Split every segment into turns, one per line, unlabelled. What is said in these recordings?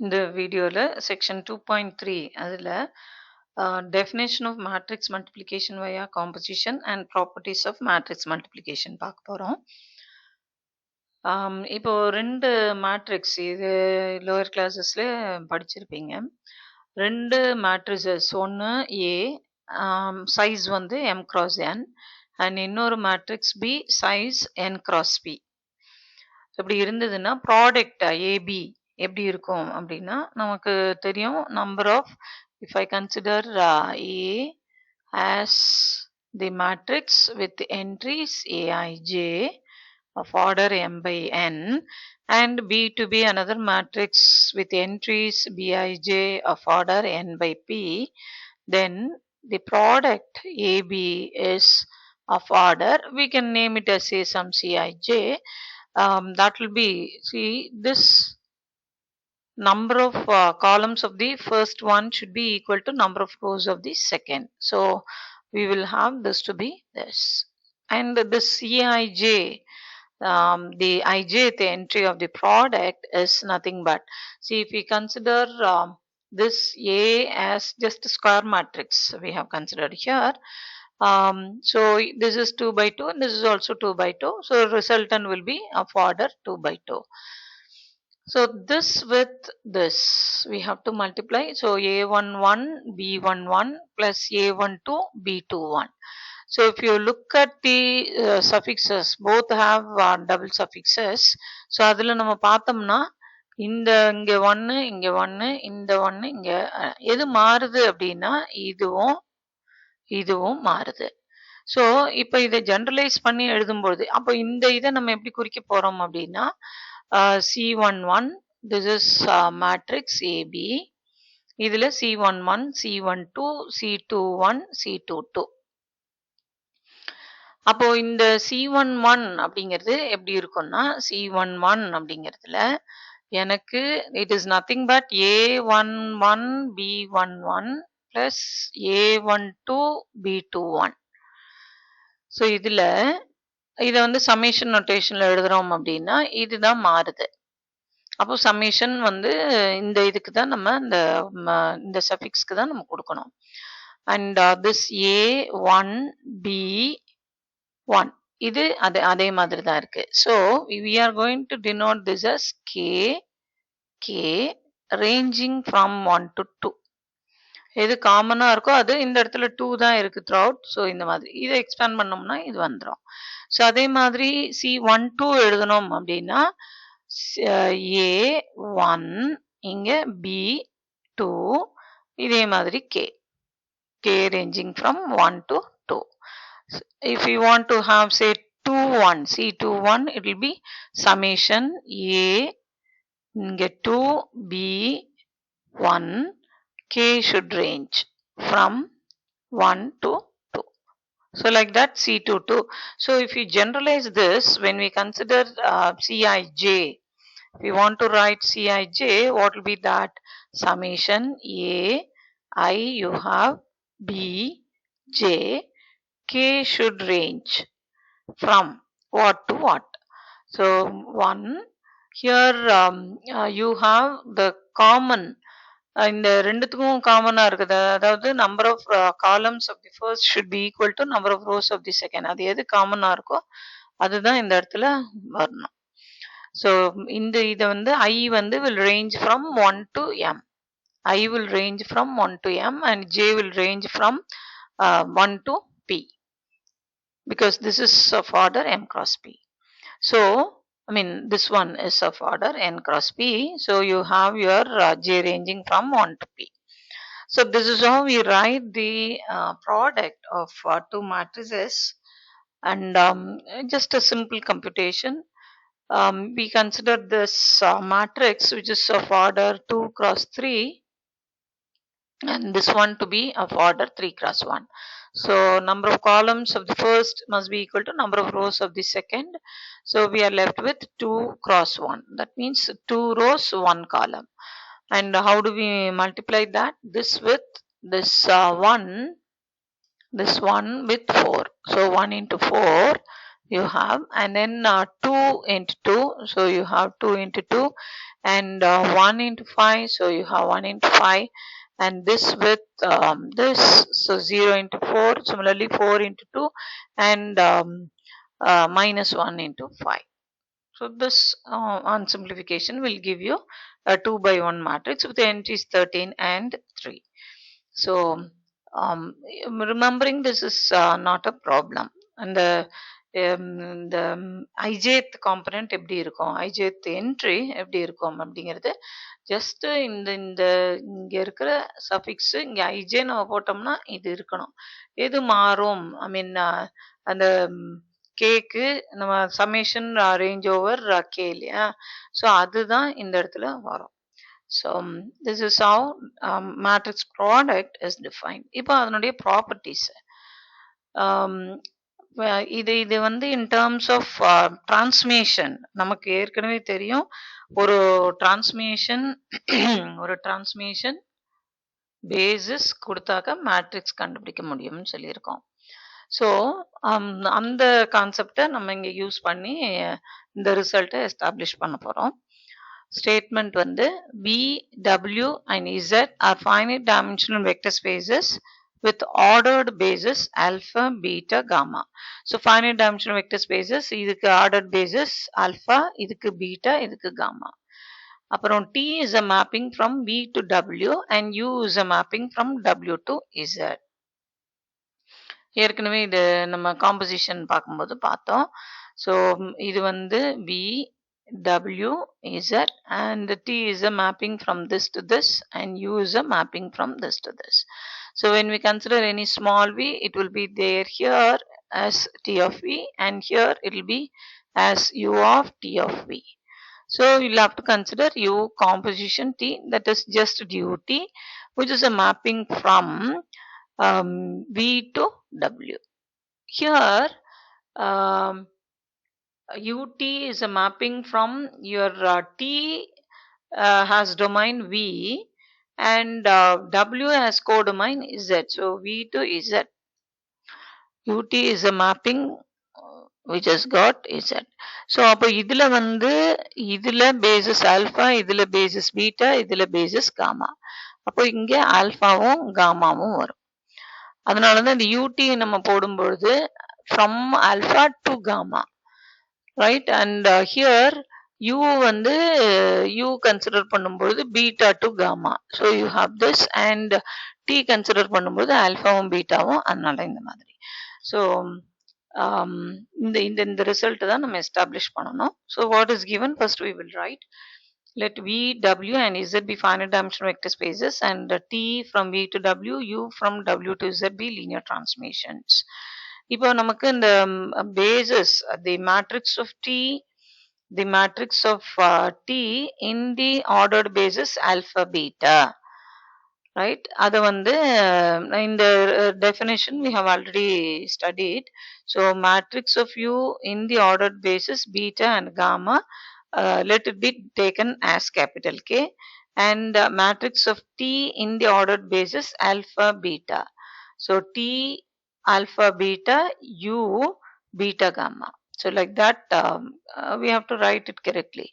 இந்த வீடியோல செக்ஷன் 2.3 அதுல definition of matrix multiplication via composition and properties of matrix multiplication பார்க்க போறோம். இப்போ 2 மேட்ரிக்ஸ் இது லோயர் கிளாஸஸ்ல படிச்சிருப்பீங்க. 2 மேட்ரிசஸ் ஒன்று ஏ சைஸ் வந்து m cross n அண்ட் இன்னொரு matrix B size n cross p. இப்படி இருந்ததுன்னா ப்ராடக்ட் ஏபி எப்படி இருக்கும் அப்படின்னா நமக்கு தெரியும் number of if I consider A as the matrix with entries Aij of order m by n and B to be another matrix with entries Bij of order n by p, then the product AB is of order, we can name it as say some Cij. That will be, see, this number of columns of the first one should be equal to number of rows of the second. So we will have this to be this. And the Cij, the ijth entry of the product is nothing but, see, if we consider this A as just a square matrix we have considered here. So this is 2 by 2 and this is also 2 by 2. So resultant will be of order 2 by 2. So this with this we have to multiply. So A11 B11 plus A12 B21. So if you look at the suffixes, both have double suffixes. So அதில் நம்ம பார்த்தோம்னா இந்த இங்க 1 இங்க 1 இந்த 1 இங்க எது மாறுது அப்படின்னா இதுவும் மாறுது. ஸோ இப்போ இதை ஜென்ரலைஸ் பண்ணி எழுதும்போது அப்போ இந்த இதை நம்ம எப்படி குறிக்க போறோம் அப்படின்னா C11 this is matrix AB, இதுல C11 C12 C21 C22. அப்போ இந்த C11 அப்படிங்கிறது எப்படி இருக்கும்னா C11 அப்படிங்கிறதுல எனக்கு it is nothing but A11 B11 plus A12 B21. So இதுல இதை வந்து சம்மேஷன் நோட்டேஷன்ல எழுதுறோம் அப்படின்னா இதுதான் மாறுது. அப்போ சம்மேஷன் வந்து இந்த இதுக்கு தான் நம்ம இந்த சஃபிக்ஸ்க்கு தான் நம்ம கொடுக்கணும். அண்ட் திஸ் A1B1 இது அதே மாதிரி தான் இருக்கு. So we are going to denote this as K ranging from 1 to 2. எது காமனா இருக்கோ அது இந்த இடத்துல 2 தான் இருக்கு த்ரூஅவுட். ஸோ இந்த மாதிரி இதை எக்ஸ்பேண்ட் பண்ணோம்னா இது வந்துடும். ஸோ அதே மாதிரி C12 எழுதணும் அப்படின்னா A1 இங்க B2 இதே மாதிரி K ranging from 1 to 2. So if you want to have say C21 it will be summation A இங்க 2 B1 K should range from 1 to 2. So like that C22. So if you generalize this, when we consider Cij, if you want to write Cij, what will be that? Summation A, I you have B, J, K should range from what to what? So 1, here you have the common, இந்த ரெண்டுத்துக்கும் காமனா இருக்குது. அதாவது number of columns of the first should be equal to number of rows of the second. அது எது காமனா இருக்கோ அதுதான் இந்த இடத்துல வரணும். ஸோ இதை வந்து ஐ வந்து will range from 1 to m. I will range from 1 to m and j will range from 1 to p because this is of order m cross p. So I mean this one is of order n cross p. So you have your j ranging from 1 to p. So this is how we write the product of two matrices. And just a simple computation. We consider this matrix which is of order 2 cross 3 and this one to be of order 3 cross 1. So number of columns of the first must be equal to number of rows of the second. So we are left with 2 cross 1. That means 2 rows, 1 column. And how do we multiply that? This with this 1, this one with 4. So 1 into 4 you have, and then 2 into 2, so you have 2 into 2, and 1 into 5, so you have 1 into 5, and this with this, so 0 into 4, similarly 4 into 2, and minus 1 into 5. So this on simplification will give you a 2 by 1 matrix with the entries 13 and 3. So remembering this is not a problem. And the ijth component எப்படி இருக்கும், ijth entry எப்படி இருக்கும் அப்படிங்கிறது just இந்த இங்க இருக்கிற suffix இங்க ஐஜே நம்ம போட்டோம்னா இது இருக்கணும். எது மாறும், ஐ மீன் அந்த கேக்கு நம்ம சமேஷன் ரேஞ்ச் ஓவர் கே இல்லையா, ஸோ அதுதான் இந்த இடத்துல வரும். So this is how matrix product is defined. இப்போ அதனுடைய ப்ராப்பர்ட்டிஸ் இது வந்து in terms of transformation நமக்கு ஏற்கனவே தெரியும். ஒரு டிரான்ஸ்மேஷன் பேசிஸ் கொடுத்தாக்க மேட்ரிக்ஸ் கண்டுபிடிக்க முடியும்னு சொல்லியிருக்கோம். ஸோ அந்த கான்செப்டை நம்ம இங்கே யூஸ் பண்ணி இந்த ரிசல்ட்டை எஸ்டாப்ளிஷ் பண்ண போகிறோம். Statement வந்து V, W and Z are finite dimensional vector spaces with ordered basis alpha, beta, gamma. So finite dimensional vector spaces இதுக்கு ordered basis alpha, இதுக்கு beta, இதுக்கு gamma. அப்புறம் T is a mapping from V to W and U is a mapping from W to Z. ஏற்கனவே இது நம்ம composition பார்க்கும்போது பார்த்தோம். So இது வந்து V, W, Z and T is a mapping from this to this and U is a mapping from this to this. So when we consider any small v, it will be there here as T of V and here it will be as U of T of V. So you'll have to consider U composition T, that is just DUT, which is a mapping from V to W. Here UT is a mapping from your T has domain V and W has codomain Z. So V to Z. UT is a mapping which has got Z. So அப்போ இதுல வந்து இதுல basis alpha, இதுல basis beta, இதுல basis gamma. அப்போ இங்க ஆல்பாவும் காமாவும் வரும். அதனால தான் இந்த UT நம்ம போடும்பொழுது from alpha to gamma. Right, and here U வந்து U consider பண்ணும்போது beta to gamma. So you have this, and T consider பண்ணும்போது alphaவும் betaவும், அதனால இந்த மாதிரி. So இந்த ரிசல்ட் தான் நம்ம எஸ்டாப்ளிஷ் பண்ணணும். So what is given, first we will write, let V, W and Z be finite dimensional vector spaces and T from V to W, U from W to Z be linear transformations. இப்போ நமக்கு இந்த basis, the matrix of T, the matrix of T in the ordered basis alpha, beta, right? அது வந்து இந்த definition we have already studied. So matrix of U in the ordered basis beta and gamma, let it be taken as capital K, and matrix of T in the ordered basis alpha, beta. So T alpha, beta, U beta, gamma. So like that we have to write it correctly,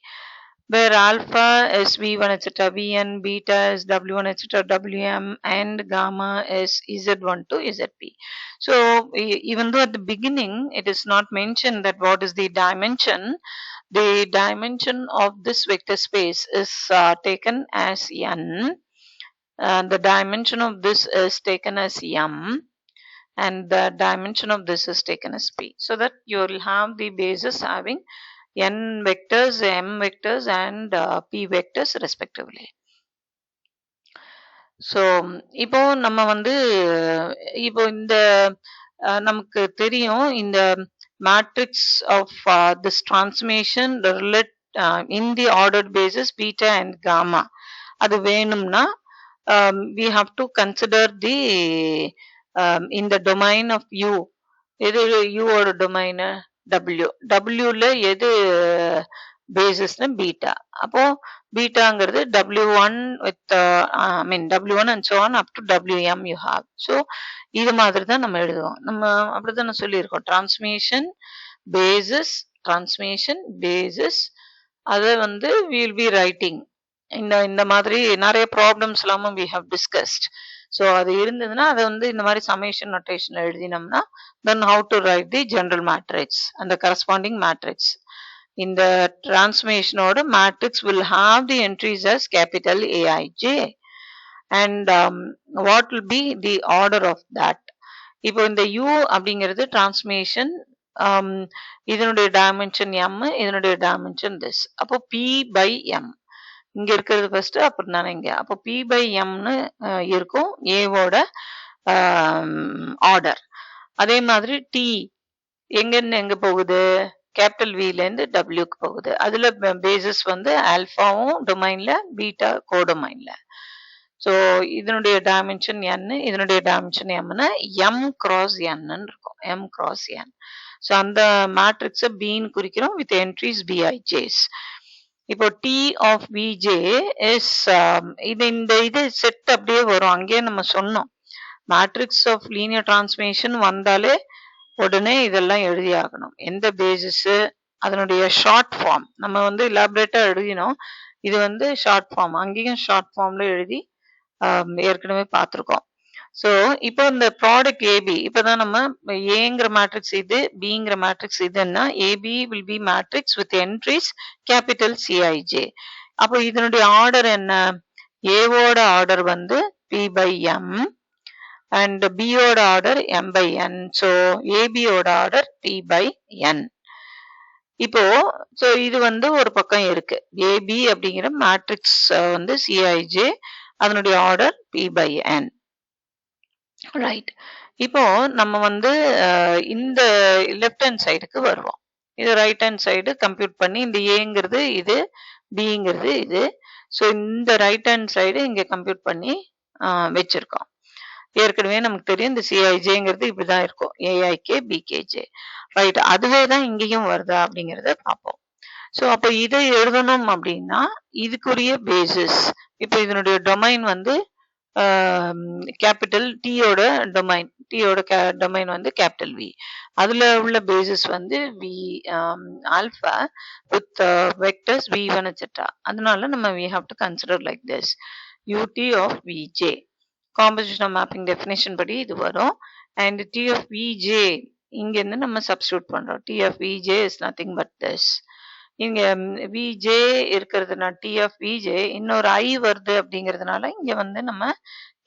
where alpha is V1 etc. Vn, beta is W1 etc. Wm, and gamma is Z1 to Zp. So even though at the beginning it is not mentioned that what is the dimension of this vector space is taken as n, the dimension of this is taken as m, and the dimension of this is taken as p, so that you will have the basis having n vectors, m vectors and p vectors respectively. So இப்போ நம்ம வந்து இப்போ இந்த நமக்கு தெரியும் இந்த matrix of this transformation in the ordered basis beta and gamma, அது வேணும்னா we have to consider the in the domain of U, எது U ஓட domain W, W ல எது பேசிஸ்னா பீட்டா. அப்போ பீட்டாங்கிறது W1 with I mean W1 and so on up to Wm you have. So இது மாதிரி தான் நம்ம எழுதுவோம். நம்ம அப்படிதான் சொல்லியிருக்கோம், டிரான்ஸ்மிஷன் basis, transformation, basis, அதை வந்து we will be writing. இந்த மாதிரி நிறைய ப்ராப்ளம்ஸ் எல்லாமும் we have discussed. ஸோ அது இருந்ததுன்னா அதை வந்து இந்த மாதிரி summation notation எழுதினோம்னா then how to write the general matrix and the corresponding matrix. இந்த transformationோட matrix will have the entries as capital Aij and what will be the order of that. இப்போ இந்த u அப்படிங்கிறது transformation, இதனுடைய dimension m, இதனுடைய dimension this. அப்போ p by m இங்க இருக்கிறது first, அப்புறம் தானே இங்க. அப்போ p by mனு இருக்கும் ஏவோட ஆர்டர். அதே மாதிரி t எங்கன்னு எங்க போகுது, கேபிட்டல் வில இருந்து டபிள்யூக்கு போகுது. அதுல பேசிஸ் வந்து ஆல்பாவும் டொமைன்ல, பீட்டா கோடொமைன்ல. ஸோ இதனுடைய டைமென்ஷன் n, இதனுடைய டைமென்ஷன் mனா m கிராஸ் n இருக்கும், m கிராஸ் n. ஸோ அந்த மேட்ரிக்ஸை பின்னு குறிக்கிறோம் வித் என்ட்ரிஸ் bij's. இப்போ டி ஆஃப் விஜே இஸ் இது செட் அப்படியே வரும். அங்கேயே நம்ம சொன்னோம் மேட்ரிக்ஸ் ஆஃப் லீனியர் டிரான்ஸ்ஃபர்மேஷன் வந்தாலே உடனே இதெல்லாம் எழுதி ஆகணும். எந்த பேசிஸ், அதனுடைய ஷார்ட் ஃபார்ம் நம்ம வந்து இலாபரேட்டா எழுதினோம். இது வந்து ஷார்ட் ஃபார்ம், அங்கேயும் ஷார்ட் ஃபார்ம்ல எழுதி ஏற்கனவே பார்த்துருக்கோம். ஸோ இப்போ இந்த ப்ராடக்ட் ஏபி, இப்போதான் நம்ம ஏங்கிற மேட்ரிக்ஸ் இது, பிங்கிற மேட்ரிக்ஸ் இதுன்னா AB will be matrix with entries capital CIJ. அப்போ இதனுடைய ஆர்டர் என்ன, ஏவோட ஆர்டர் வந்து பி பை எம் அண்ட் பியோட order M by N. So ஏபியோட ஆர்டர் பி பை என். இப்போ ஸோ இது வந்து ஒரு பக்கம் இருக்கு, ஏபி அப்படிங்கிற மேட்ரிக்ஸ் வந்து சிஐஜே, அதனுடைய order P by N. Right. இப்போ நம்ம வந்து இந்த லெஃப்ட் ஹேண்ட் சைடுக்கு வருவோம். இது ரைட் ஹேண்ட் சைடு கம்ப்யூட் பண்ணி இந்த ஏங்கிறது இது, பிங்கிறது இது. ஸோ இந்த ரைட் ஹேண்ட் சைடு இங்க கம்ப்யூட் பண்ணி வச்சிருக்கோம். ஏற்கனவே நமக்கு தெரியும் இந்த சிஐஜேங்கிறது இப்படிதான் இருக்கும், ஏஐகே பிகேஜே. ரைட். அதுவே தான் இங்கேயும் வருதா அப்படிங்கிறத பார்ப்போம். ஸோ அப்போ இதை எழுதணும் அப்படின்னா இதுக்குரிய பேசிஸ், இப்போ இதனுடைய டொமைன் வந்து கேபிட்டல் டீயோட டொமைன், டீயோட டொமைன் வந்து கேபிட்டல் வி. அதுல உள்ள பேசிஸ் வந்து V alpha with vectors v1 etc. அதனால நம்ம we have to consider like this ut of vj. Composition mapping definition படி இது வரும். அண்ட் t of vj இங்க இருந்து நம்ம சப்ஸ்டியூட் பண்றோம். t of vj is nothing but this. இங்க vj இருக்கிறதுனா t of vj இன்னொரு i வருது அப்படிங்கிறதுனால இங்க வந்து நம்ம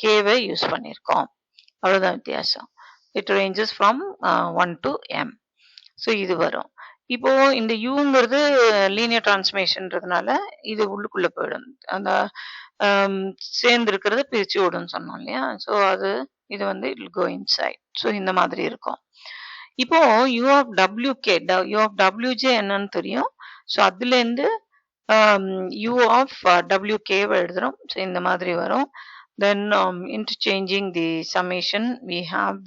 k-வை யூஸ் பண்ணியிருக்கோம். அவ்வளவுதான் வித்தியாசம். It ranges from 1 to m. So இது வரும். இப்போ இந்த யூங்கிறது லீனியர் டிரான்ஸ்ஃபர்மேஷன்றதுனால இது உள்ளுக்குள்ள போயிடும். அந்த சேர்ந்து இருக்கிறத பிரிச்சு விடுன்னு சொன்னோம் இல்லையா. ஸோ அது இது வந்து இட் கோ இன்சைட். ஸோ இந்த மாதிரி இருக்கும். இப்போ U of WK, U of WJ என்னன்னு தெரியும். ஸோ அதுலேருந்து யூ ஆஃப் டபிள்யூகேவை எழுதுறோம். ஸோ இந்த மாதிரி வரும். Then interchanging the summation we have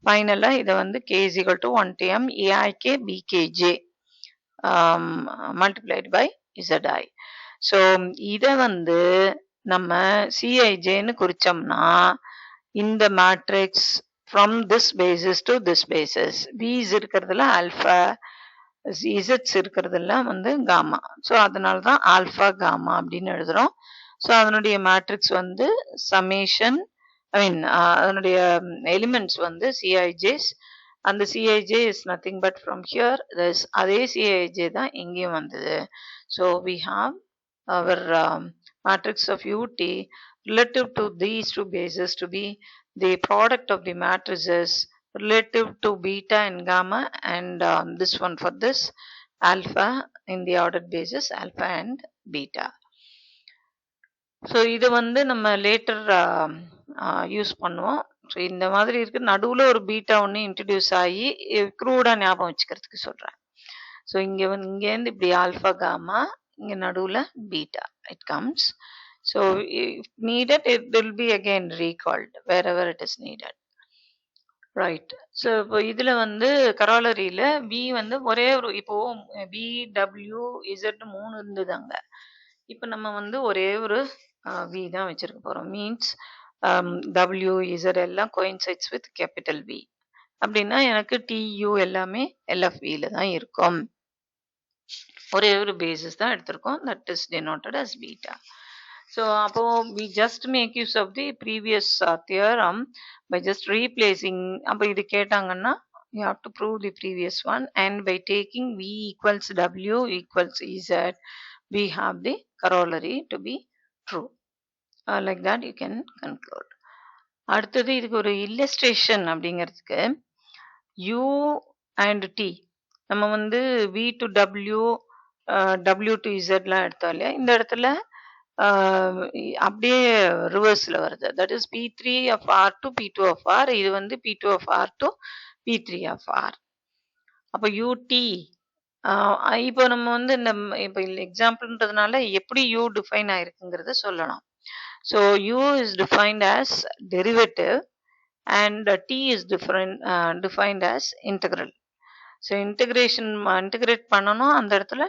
finally இதை வந்து k is equal to 1 to m aik bkj multiplied by zi. So இதை வந்து நம்ம சிஐஜேன்னு குறிச்சோம்னா இந்த matrix from this basis to this basis, b's இருக்கிறதுல ஆல்பா, இசட்ஸ் இருக்கிறதெல்லாம் வந்து காமா. ஸோ அதனால தான் ஆல்பா காமா அப்படின்னு எழுதுறோம். ஸோ அதனுடைய மேட்ரிக்ஸ் வந்து சமேஷன், ஐ மீன் அதனுடைய எலிமெண்ட்ஸ் வந்து சிஐஜேஸ். அந்த CIJ is nothing but from here this, அதே சிஐஜே தான் இங்கேயும் வந்தது. So we have our matrix of UD relative to these two bases to be the product of the matrices relative to beta and gamma, and this one for this alpha in the ordered basis alpha and beta. So இது வந்து நம்ம later use பண்ணுவோம். So இந்த மாதிரி இருக்கு. நடுவில் ஒரு beta ஒன்று இன்ட்ரடியூஸ் ஆகி க்ரூடாக ஞாபகம் வச்சுக்கிறதுக்கு சொல்கிறேன். ஸோ இங்கேருந்து இப்படி ஆல்ஃபா காமா, இங்கே நடுவில் beta it comes. So if needed, it will be again recalled wherever it is needed. Right. So இப்போ இதுல வந்து கராலரியில v வந்து ஒரே ஒரு, இப்போ v w z 3 இருந்ததுங்க. இப்போ நம்ம வந்து ஒரே ஒரு v தான் வச்சிருக்க போறோம். மீன்ஸ் w z எல்லாம் coincides with capital V. அப்படின்னா எனக்கு TU எல்லாமே LFVல தான் இருக்கும். ஒரே ஒரு பேசிஸ் தான் எடுத்திருக்கோம். That is denoted as beta. So அப்போ we just make use of the previous theorem by just replacing. அப்போ இது கேட்டாங்கன்னா you have to prove the previous one, and by taking V equals W equals Z, we have the corollary to be true. Like that you can conclude. அடுத்தது இதுக்கு ஒரு illustration அப்படிங்கிறதுக்கு U and T நம்ம வந்து V to W, W to Z லாம் எடுத்தோம் இல்லையா, இந்த இடத்துல அப்படியே ரிவர்ஸ்ல வருது. That is P3 of R to P2 of R. இது வந்து P2 of R to P3 of R. அப்போ UT இப்போ நம்ம வந்து இந்த இப்போ எக்ஸாம்பிள்ன்றதுனால எப்படி U டிஃபைன் ஆயிருக்குங்கிறத சொல்லலாம். So U is defined as derivative and T is defined as integral. So integrate பண்ணணும், அந்த இடத்துல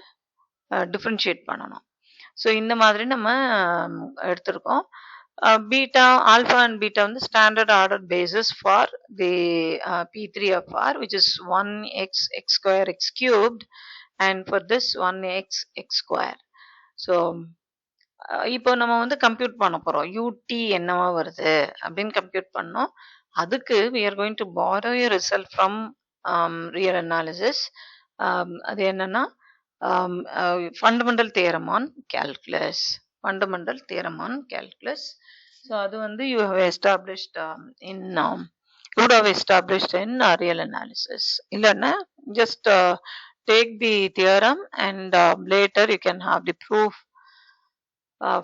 டிஃப்ரென்ஷியேட் பண்ணணும். ஸோ இந்த மாதிரி நம்ம எடுத்திருக்கோம். பீட்டா ஆல்ஃபா அண்ட் பீட்டா வந்து standard order basis for the P3 of R, which is 1x x square x cubed, and for this 1x x square. So இப்போ நம்ம வந்து கம்ப்யூட் பண்ண போறோம். UT என்னவா வருது அப்படின்னு கம்ப்யூட் பண்ணோம். அதுக்கு we are going to borrow a result from real analysis. அது என்னன்னா fundamental theorem on calculus. Fundamental theorem on calculus. So அது வந்து you have established in you would have established in real analysis. இல்லைன்னா just take the theorem and later you can have the proof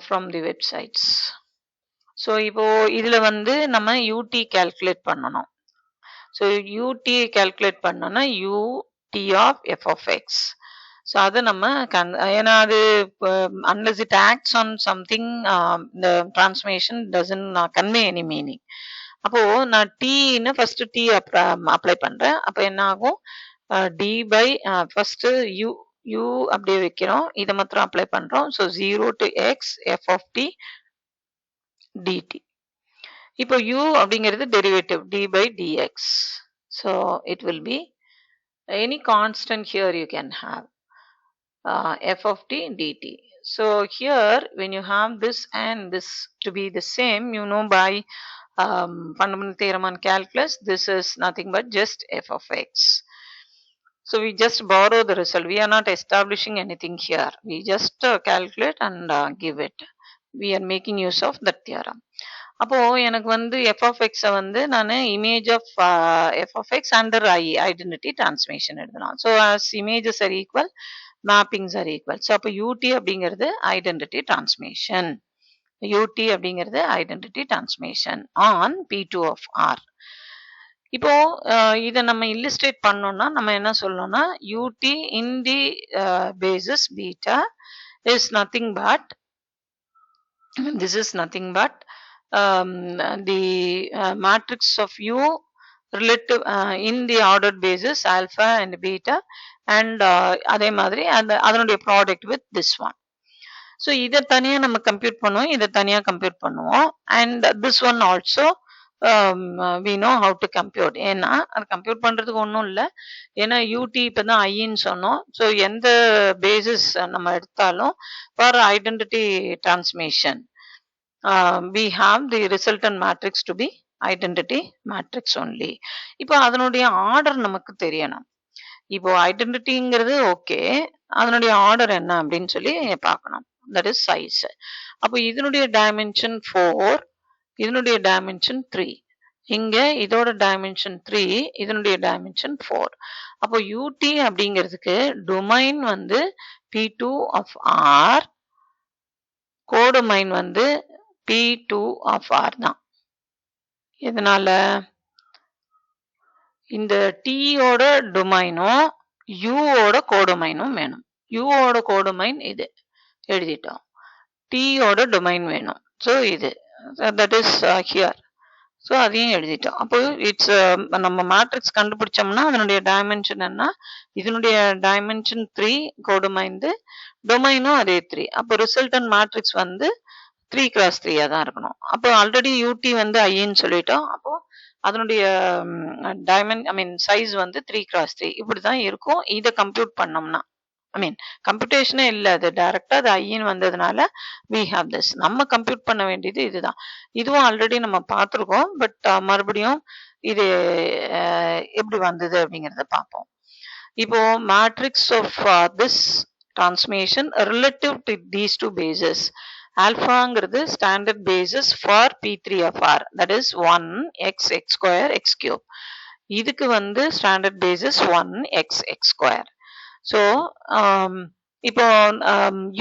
from the websites. So இப்போ இதுல வந்து நம்ம UT calculate பண்ணணும். So UT calculate பண்ணோம்னா UT of f of x. So அதை நம்ம ஏன்னா அது unless it acts on something, the transformation doesn't convey any meaning. அப்போ நான் Tன்னு ஃபர்ஸ்ட் T அப்ளை பண்றேன். அப்போ என்ன ஆகும், D by ஃபர்ஸ்ட் U அப்படியே வைக்கிறோம், இதை மாத்திரம் அப்ளை பண்றோம். So 0 to x f of t dt. இப்போ U அப்படிங்கிறது derivative d by dx. So it will be any constant here you can have. F of t dt. So here when you have this and this to be the same, you know by fundamental theorem on calculus, this is nothing but just f of x. So we just borrow the result. We are not establishing anything here. We just calculate and give it. We are making use of that theorem. அப்போ எனக்கு வந்து f of x வந்து நான் image of f of x under identity transformation எழுதலாம். So as images are equal, mappings are equal. So அப்போ UT அப்படிங்கிறது identity transformation. UT அப்படிங்கிறது identity transformation on P2 of R. இப்போ இதை நம்ம illustrate பண்ணோம்னா நம்ம என்ன சொல்லணும்னா UT in the basis beta is nothing but, this is nothing but the matrix of U relative in the ordered basis alpha and beta, and அதே மாதிரி அதனுடைய product with this one. So இதை தனியாக நம்ம கம்ப்யூட் பண்ணுவோம், இதை தனியாக compute பண்ணுவோம். And this one also we know how to compute. ஏன்னா அது கம்ப்யூட் பண்ணுறதுக்கு ஒன்றும் இல்லை, ஏன்னா UT இப்போ தான் ஐன்னு சொன்னோம். ஸோ எந்த பேசிஸ் நம்ம எடுத்தாலும் for identity transmission we have the resultant matrix to be identity matrix only. இப்போ அதனுடைய ஆர்டர் நமக்கு தெரியணும். இப்போ ஐடென்டிட்டிங்கிறது ஓகே, அதனுடைய ஆர்டர் என்ன அப்படின்னு சொல்லி பார்க்கணும். That is size. அப்போ இதனுடைய டைமென்ஷன் 4, இதனுடைய டைமென்ஷன் 3, இங்க இதோட டைமென்ஷன் 3, இதனுடைய டைமென்ஷன் 4. அப்போ UT அப்படிங்கிறதுக்கு டொமைன் வந்து P2 of R, கோடொமைன் வந்து P2 of R தான். இதனால இந்த T-யோட டொமைனும் U-ஓட கோடொமைனும் வேணும். U-ஓட கோடொமைன் இது எழுதிட்டோம், T-யோட டொமைன் வேணும். ஸோ இது தட் இஸ் ஹியர். ஸோ அதையும் எழுதிட்டோம். அப்போ இட்ஸ் நம்ம மேட்ரிக்ஸ் கண்டுபிடிச்சோம்னா அதனுடைய டைமென்ஷன் என்ன, இதனுடைய டைமென்ஷன் 3 கோடொமைன், டொமைனும் அதே 3. அப்போ ரிசல்டன் மேட்ரிக்ஸ் வந்து 3 x 3 தான் இருக்கணும். அப்போ ஆல்ரெடி UT வந்து ஐன்னு சொல்லிட்டோம். அப்போ அதனுடைய சைஸ் வந்து 3x3 இப்படி தான் இருக்கும். இதை கம்ப்யூட் பண்ணோம்னா கம்ப்யூட்டேஷனே இல்லை, அது டைரக்டா அது ஐன்னு வந்ததுனால we have this. நம்ம கம்ப்யூட் பண்ண வேண்டியது இதுதான். இதுவும் ஆல்ரெடி நம்ம பார்த்துருக்கோம். பட் மறுபடியும் இது எப்படி வந்தது அப்படிங்கிறத பார்ப்போம். இப்போ matrix of this transformation relative to these two bases. ஆல்பாங்கிறது standard bases for P3 of R, that is 1 x x square x cube. இதுக்கு வந்து standard bases 1 x x square. So இப்போ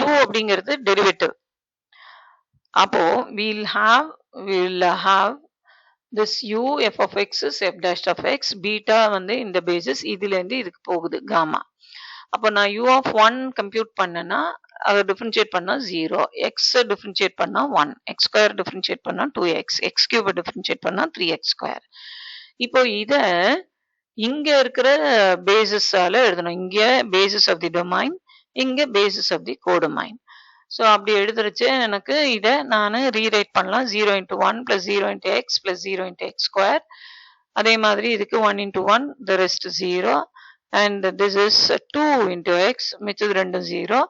u அப்படிங்கிறது டெரிவேட்டிவ். அப்போ we'll have this u f of x is f dash of x, beta வந்து இந்த basis இதுல இருந்து இதுக்கு போகுது காமா. அப்போ நான் u of 1 கம்ப்யூட் பண்ணனா அதை டிஃபரன்ஷியேட் பண்ணா 0, x டிஃபரன்ஷியேட் பண்ணா 1, x ஸ்கொயர் டிஃபரன்ஷியேட் பண்ணா 2x, x கியூப் டிஃபரன்ஷியேட் பண்ணா 3x ஸ்கொயர். இப்போ இத இங்க இருக்கிற பேசிஸால எழுதணும். இங்க பேசிஸ் ஆஃப் தி டொமைன், இங்க basis of the codomain. So அப்படி எழுதுறச்சு எனக்கு இதை நான் ரீரைட் பண்ணலாம். 0 into 1 plus 0 into x plus 0 into x square. அதே மாதிரி இதுக்கு 1 into 1, the rest 0, and this is 2 into x, மிச்சது ரெண்டும் 0.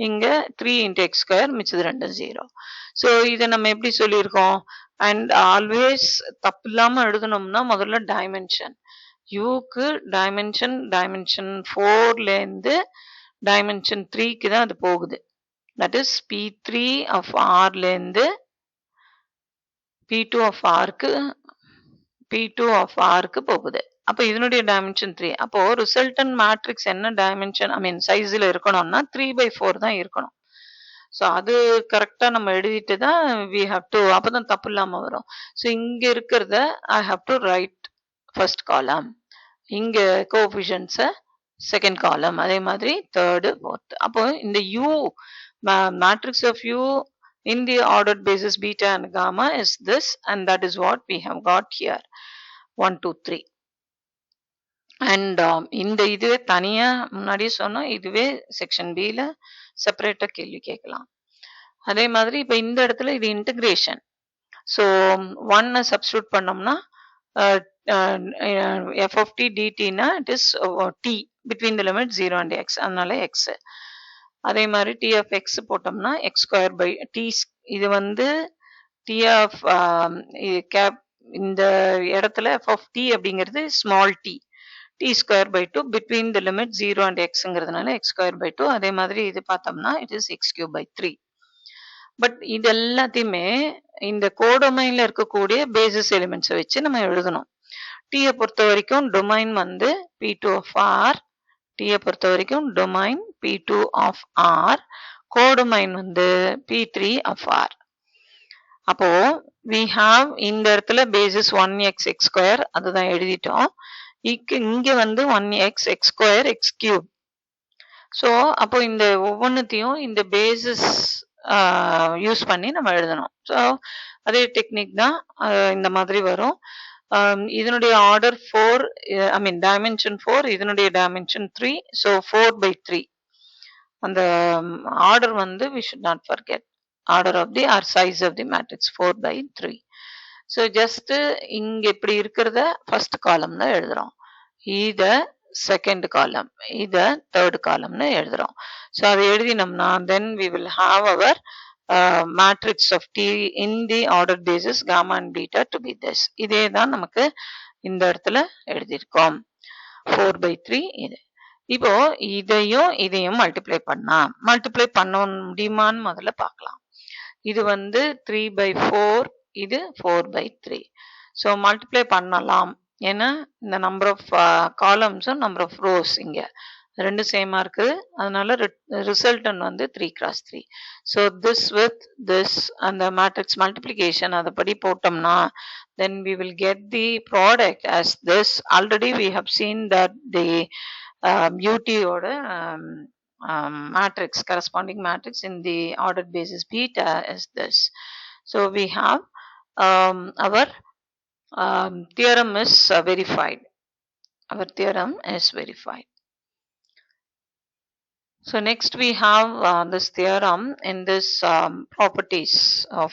இங்க 3 into x square, மிச்சது ரெண்டும் 0. ஸோ இதை நம்ம எப்படி சொல்லியிருக்கோம்? அண்ட் ஆல்வேஸ் தப்பு இல்லாம எழுதணும்னா முதல்ல டைமென்ஷன். யூக்கு டைமென்ஷன் 4ல இருந்து டைமென்ஷன் 3க்கு தான் அது போகுது. that is P3 of Rல இருந்து P2 of Rக்கு போகுது. அப்போ இதனுடைய டைமென்ஷன் 3. அப்போ ரிசல்டன்ட் மேட்ரிக்ஸ் என்ன டைமென்ஷன் சைஸ்ல இருக்கணும்னா 3/4 தான் இருக்கணும். ஸோ அது கரெக்டா நம்ம எழுதிட்டு தான் we have to, அப்பதான் தப்பு இல்லாம வரும். ஸோ இங்க இருக்கிறத I have to write first column, இங்க கோஎஃபிஷியன்ட்ஸை செகண்ட் காலம், அதே மாதிரி தேர்டு ஃபோர்த். அப்போ இந்த u matrix of u in the ordered basis beta and gamma is this, and that is what we have got here 1 2 3. and இந்த இதுவே தனியா முன்னாடியே சொன்னோம், இதுவே செக்ஷன் பில செப்பரேட்டா கேள்வி கேட்கலாம். அதே மாதிரி இப்ப இந்த இடத்துல இது இன்டகிரேஷன். ஸோ 1 சப்ஸ்டியூட் பண்ணோம்னா f of t dt னா it is t between the limit 0 and x, அதனால x. அதே மாதிரி t of x போட்டோம்னா x square by t, இது வந்து t of இந்த இடத்துல f of t அப்படிங்கிறது small t, t square by 2 between the limit 0 and xங்கிறதுனால x square by 2. அதே மாதிரி இது பார்த்தோம்னா it is x cube by 3. But இது எல்லாத்தையுமே இந்த கோடொமைன்ல இருக்கக்கூடிய பேசிஸ் எலிமெண்ட்ஸை வச்சு நம்ம எழுதணும். டீயை பொறுத்த வரைக்கும் டொமைன் வந்து P2 of R, டீயை பொறுத்த வரைக்கும் domain P2 of R, codomain வந்து P3 of R. அப்போ we have இந்த இடத்துல பேசிஸ் 1x x square அதுதான் எழுதிட்டோம். இங்க வந்து 1x x square x cube. So அப்போ இந்த ஒவ்வொன்றுத்தையும் இந்த பேசிஸ் யூஸ் பண்ணி நம்ம எழுதணும். ஸோ அதே டெக்னிக் தான் இந்த மாதிரி வரும். இதனுடைய ஆர்டர் 4, டைமென்ஷன் 4, இதனுடைய டைமென்ஷன் 3. ஸோ 4/3 அந்த ஆர்டர் வந்து we should not forget order of the or size of the matrix 4/3. So just இங்க இப்படி இருக்கிறத ஃபர்ஸ்ட் காலம்னு எழுதுறோம், இத செகண்ட் காலம், இத தேர்ட் காலம்னு எழுதுறோம். ஸோ அதை எழுதினோம்னா then we will have our matrix of T in the ordered basis gamma and beta to be this. இதே தான் நமக்கு இந்த இடத்துல எழுதியிருக்கோம் 4/3. இது இப்போ இதையும் மல்டிப்ளை பண்ண முடியுமான்னு முதல்ல பார்க்கலாம். இது வந்து 3/4, இது 4/3. ஸோ மல்டிப்ளை பண்ணலாம். ஏன்னா இந்த நம்பர் ஆஃப் காலம்ஸும் நம்பர் ஆஃப் ரோஸ் இங்க ரெண்டு சேமா இருக்குது. அதனால ரிசல்டன் வந்து 3x3. So this with this அந்த மேட்ரிக்ஸ் மல்டிப்ளிகேஷன் அதைப்படி போட்டோம்னா then we will get the product as this. Already we have seen that the UT ஓட matrix, corresponding matrix in the ordered basis beta is this. So we have our theorem is verified. Our theorem is verified. So next we have this theorem. In this properties of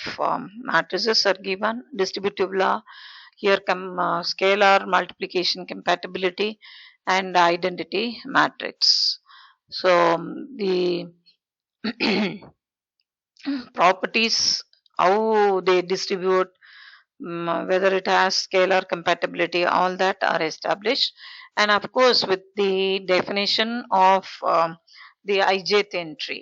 matrices are given, distributive law, here come scalar multiplication compatibility and identity matrix. So the properties, how they distribute, whether it has scalar compatibility, all that are established. And of course with the definition of the ijth entry,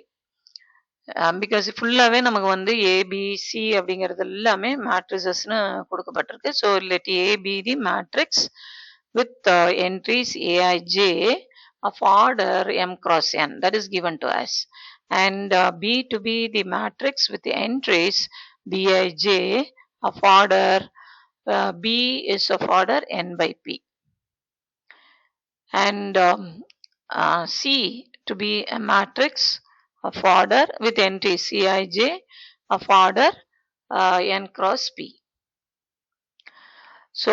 because ஃபுல்லாவே நமக்கு வந்து ABC அப்படிங்கிறது எல்லாமே மேட்ரிசஸ்னு கொடுக்கப்பட்டிருக்கு. So let A be the matrix with entries Aij of order m cross n, that is given to us, and B to be the matrix with the entries Bij of order B is of order n by p, and C to be a matrix of order with entry Cij of order n cross p. So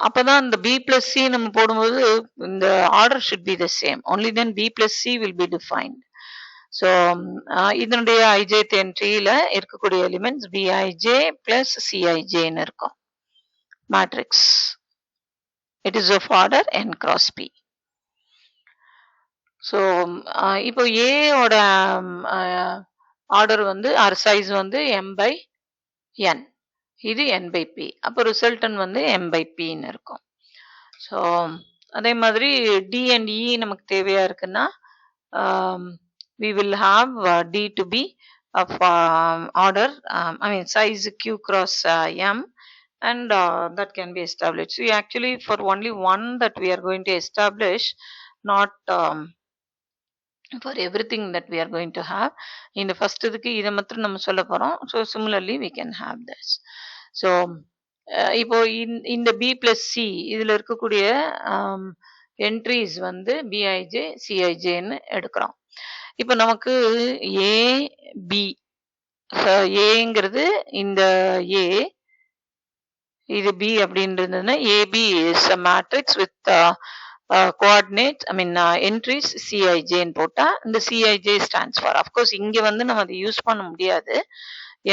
அப்பதான் இந்த B plus C நம்ம போடும்போது இந்த order should be the same, only then B plus C will be defined. So இதனுடைய ijth entryல இருக்கக்கூடிய elements Bij plus Cij ன்னு இருக்கும் matrix. It is of order n cross p. So இப்போ A ஓட order வந்து ஆர் சைஸ் வந்து m by n, இது n by p, அப்போ ரிசல்டன் வந்து m by pன்னு இருக்கும். ஸோ அதே மாதிரி D and E நமக்கு தேவையா இருக்குன்னா we will have D to be of order, I mean size q cross m, and that can be established. So actually for only one that we are going to establish, not for everything that we are going to have. In the first இதுக்கு இதை மாத்திரம் நம்ம சொல்ல போறோம். So similarly we can have this. So இப்போ இந்த B plus C இதுல இருக்கக்கூடிய என்ட்ரிஸ் வந்து BijCijன்னு எடுக்கிறோம். இப்போ நமக்கு A B, ஏங்கிறது இந்த A, இது B அப்படின்றதுன்னா AB is a matrix with coordinate, I mean entries Cij ன்னு போட்டா இந்த Cij stands for, of course இங்க வந்து நம்ம அதை யூஸ் பண்ண முடியாது,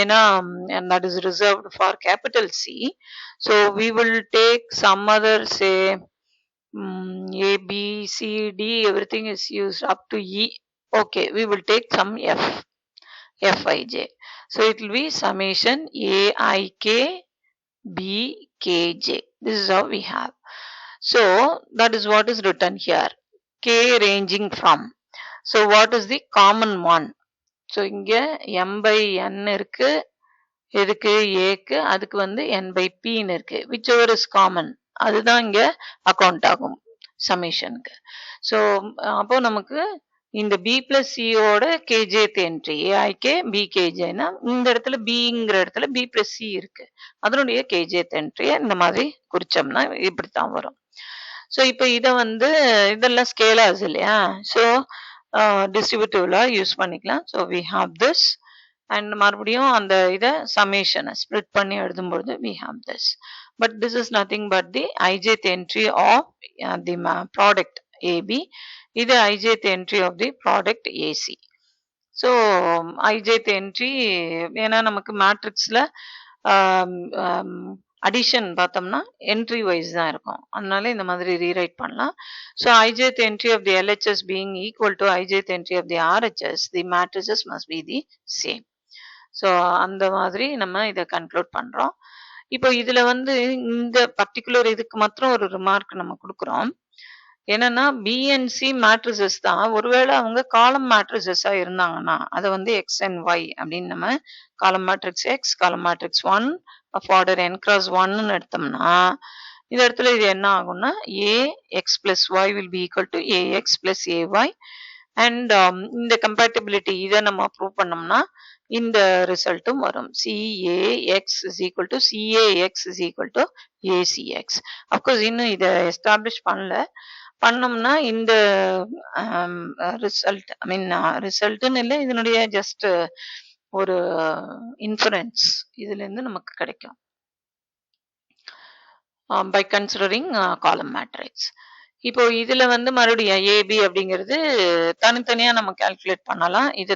ஏன்னா that is reserved for capital C. So we will take some other, say A B C D, everything is used up to E. Okay, we will take some Fij. So it will be summation Aik Bkj. This is how we have. So that is what is written here, k ranging from. So what is the common one? So இங்க m by n இருக்கு, எதுக்கு ஏக்கு, அதுக்கு வந்து n by p ன்னு இருக்கு, whichever is common அதுதான் இங்க அக்கௌண்ட் ஆகும் சமேஷனுக்கு. ஸோ அப்போ நமக்கு இந்த B plus C ஓட kjth entry Aik Bkjனா இந்த இடத்துல Bங்கிற இடத்துல B plus C இருக்கு, அதனுடைய kjth entry இந்த மாதிரி குறிச்சோம்னா இப்படித்தான் வரும். ஸோ இப்போ இதை வந்து இதெல்லாம் ஸ்கேலார்ஸ் இல்லையா, ஸோ டிஸ்ட்ரிபியூட்டிவ்ல யூஸ் பண்ணிக்கலாம். So we have this, and மறுபடியும் அந்த இதை சமேஷனை ஸ்ப்ளிட் பண்ணி எழுதும்பொழுது we have this. But this is nothing but the ijth entry of the product AB, இது ijth entry of the product AC. So ijth entry ஏன்னா நமக்கு மேட்ரிக்ஸில் அடிஷன் பார்த்தோம்னா என்ட்ரி வைஸ் தான் இருக்கும், அதனால இந்த மாதிரி ரீரைட் பண்ணலாம். So ijth entry of the LHS being equal to ijth entry of the RHS, the matrices must be the same. So அந்த மாதிரி நம்ம இதை கன்க்ளூட் பண்றோம். இப்போ இதுல வந்து இந்த பர்டிகுலர் இதுக்கு மாத்திரம் ஒரு ரிமார்க் நம்ம கொடுக்குறோம். என்னன்னா BNC மேட்ரிசஸ் தான், ஒருவேளை அவங்க காலம் மேட்ரிசஸா இருந்தாங்கன்னா அதை வந்து X and Y அப்படின்னு நம்ம காலம் மேட்ரிக்ஸ் X, காலம் matrix 1 of order n cross 1ன்னு எடுத்தோம்னா இந்த இடத்துல இது என்ன ஆகும்னா AX plus Y will be equal to AX plus AY, and இந்த கம்பேட்டபிலிட்டி இதை நம்ம ப்ரூவ் பண்ணோம்னா இந்த ரிசல்ட்டும் வரும். CAX is equal to CAX is equal to ACX. Of course இன்னும் இதை எஸ்டாப்ளிஷ் பண்ணோம்னா இந்த ரிசல்ட், ஐ மீன் ரிசல்ட்னு இல்லை, இதனுடைய ஜஸ்ட் ஒரு இன்ஃபரன்ஸ் இதுல இருந்து நமக்கு கிடைக்கும் பை கன்சிடரிங் காலம் மேட்ரிக்ஸ். இப்போ இதுல வந்து மறுபடியும் AB அப்படிங்கிறது தனித்தனியா நம்ம கால்குலேட் பண்ணலாம், இதை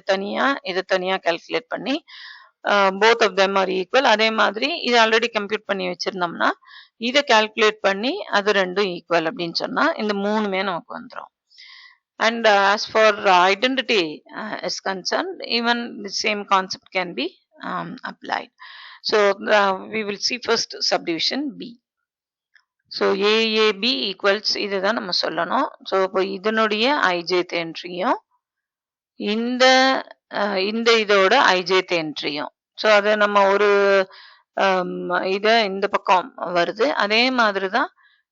தனியா கால்குலேட் பண்ணி both of them are equal. அதே மாதிரி இது ஆல்ரெடி கம்ப்யூட் பண்ணி வச்சிருந்தோம்னா இதை கால்குலேட் பண்ணி அது ரெண்டும் ஈக்குவல் அப்படின்னு சொன்னா இந்த மூணுமே நமக்கு வந்துடும். And as for identity is concerned, even the same concept can be applied. So we will see first subdivision B. So AAB equals இதுதான் நம்ம சொல்லணும். ஸோ இப்போ இதனுடைய ijth என்ட்ரியும் இந்த இதோட ijth என்ட்ரியும், ஸோ அதை நம்ம ஒரு இதை இந்த பக்கம் வருது, அதே மாதிரி தான்